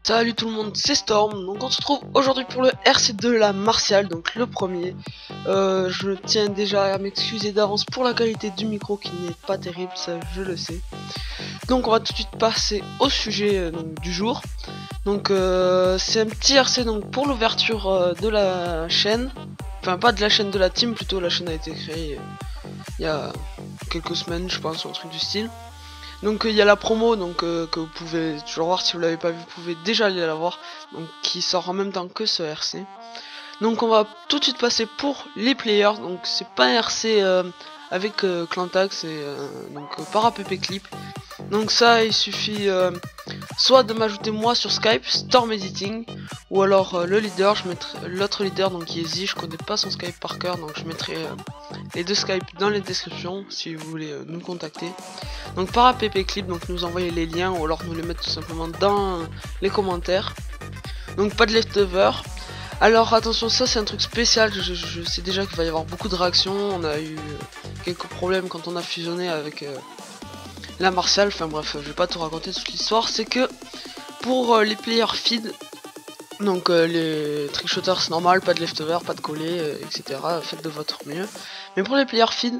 Salut tout le monde, c'est Storm. Donc on se retrouve aujourd'hui pour le RC de la Martial, donc le premier. Je tiens déjà à m'excuser d'avance pour la qualité du micro qui n'est pas terrible, ça je le sais. Donc on va tout de suite passer au sujet donc, du jour. Donc c'est un petit RC donc pour l'ouverture de la chaîne. Enfin pas de la chaîne de la team, plutôt la chaîne a été créée il y a quelques semaines je pense, un truc du style. Donc il y a la promo donc que vous pouvez toujours voir, si vous l'avez pas vu, vous pouvez déjà aller la voir, donc qui sort en même temps que ce RC. Donc on va tout de suite passer pour les players. Donc c'est pas un RC avec Clantax, c'est par app clip. Donc ça il suffit soit de m'ajouter moi sur Skype, Storm Editing, ou alors le leader, je mettrai l'autre leader donc qui est Z, je connais pas son Skype par cœur, donc je mettrai les deux Skype dans les descriptions si vous voulez nous contacter. Donc par app clip, donc nous envoyer les liens ou alors nous les mettre tout simplement dans les commentaires. Donc pas de leftover. Alors attention, ça c'est un truc spécial, je sais déjà qu'il va y avoir beaucoup de réactions, on a eu quelques problèmes quand on a fusionné avec la Martial, enfin bref, je vais pas tout raconter toute l'histoire. C'est que pour les players feed, donc les trickshotters c'est normal, pas de leftover, pas de coller, etc. Faites de votre mieux. Mais pour les players feed,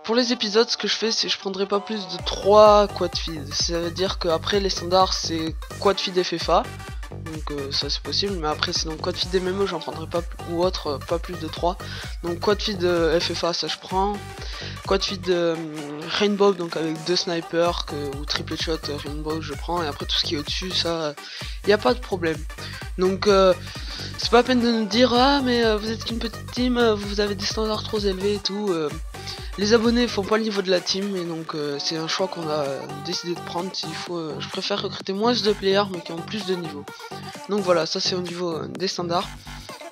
pour les épisodes, ce que je fais, c'est je prendrai pas plus de 3 quad feed. Ça veut dire qu'après les standards c'est quad feed FFA. Donc ça c'est possible, mais après sinon quad feed MMO j'en prendrai pas, ou autre, pas plus de 3. Donc quad feed FFA ça je prends. Quad feed Rainbow, donc avec 2 snipers ou triple shot Rainbow je prends, et après tout ce qui est au dessus ça y a pas de problème. Donc c'est pas la peine de nous dire ah mais vous êtes qu'une petite team, vous avez des standards trop élevés et tout. Les abonnés font pas le niveau de la team, et donc c'est un choix qu'on a décidé de prendre. S'il faut, je préfère recruter moins de players mais qui ont plus de niveau. Donc voilà, ça c'est au niveau des standards.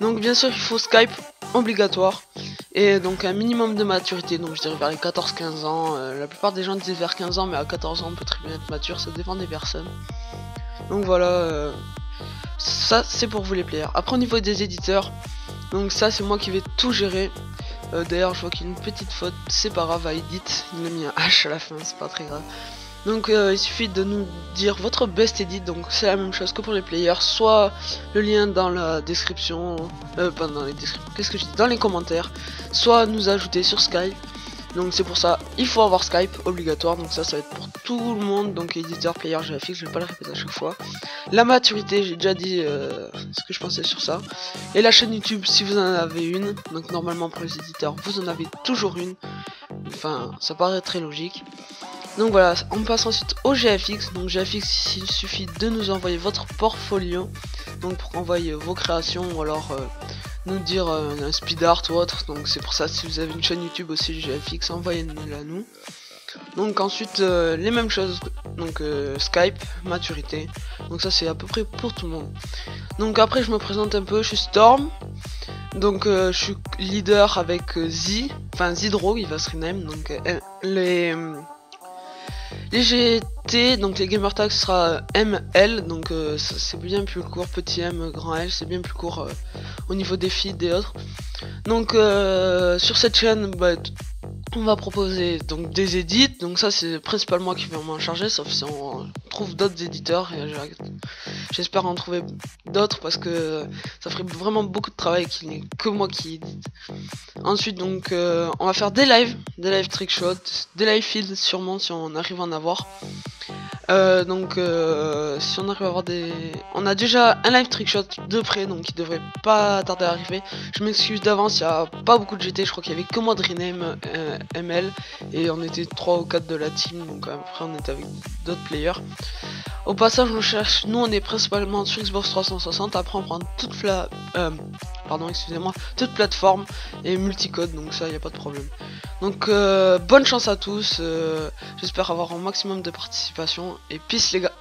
Donc bien sûr il faut Skype obligatoire, et donc un minimum de maturité, donc je dirais vers les 14-15 ans. La plupart des gens disent vers 15 ans, mais à 14 ans on peut très bien être mature, ça dépend des personnes. Donc voilà, ça c'est pour vous les players. Après au niveau des éditeurs, donc ça c'est moi qui vais tout gérer. D'ailleurs je vois qu'il y a une petite faute, c'est pas grave, à edit, il a mis un H à la fin, c'est pas très grave. Donc il suffit de nous dire votre best edit, donc c'est la même chose que pour les players, soit le lien dans la description, pas dans les descriptions, qu'est-ce que je dis, dans les commentaires, soit nous ajouter sur Skype. Donc c'est pour ça, il faut avoir Skype obligatoire, donc ça va être pour tout le monde, donc éditeur, player, GFX, je vais pas le répéter à chaque fois. La maturité, j'ai déjà dit ce que je pensais sur ça. Et la chaîne YouTube, si vous en avez une, donc normalement pour les éditeurs, vous en avez toujours une, enfin ça paraît très logique. Donc voilà, on passe ensuite au GFX. Donc GFX, il suffit de nous envoyer votre portfolio, donc pour envoyer vos créations, ou alors nous dire un speed art ou autre. Donc c'est pour ça, si vous avez une chaîne YouTube aussi GFX, envoyez-nous la nous. Donc ensuite les mêmes choses, donc Skype, maturité. Donc ça c'est à peu près pour tout le monde. Donc après je me présente un peu, je suis Storm. Donc je suis leader avec Z, enfin Zidro, il va se rename. Donc les GT, donc les gamer tags sera ML, donc c'est bien plus court, petit M, grand L, c'est bien plus court au niveau des feeds et autres. Donc sur cette chaîne, bah, on va proposer donc des edits, donc ça c'est principalement moi qui vais m'en charger, sauf si on trouve d'autres éditeurs, et j'espère en trouver d'autres parce que ça ferait vraiment beaucoup de travail qu'il n'est que moi qui édite. Ensuite donc on va faire des live trickshot, des live feeds sûrement si on arrive à en avoir. Si on arrive à avoir des... On a déjà un live trickshot de près, donc il devrait pas tarder à arriver. Je m'excuse d'avance, il n'y a pas beaucoup de GT, je crois qu'il y avait que moi de rename ML, et on était 3 ou 4 de la team, donc après on était avec d'autres players. Au passage on cherche, nous on est principalement sur Xbox 360, après on prend toute toute plateforme et multicode, donc ça y a pas de problème. Donc bonne chance à tous, j'espère avoir un maximum de participation, et peace les gars.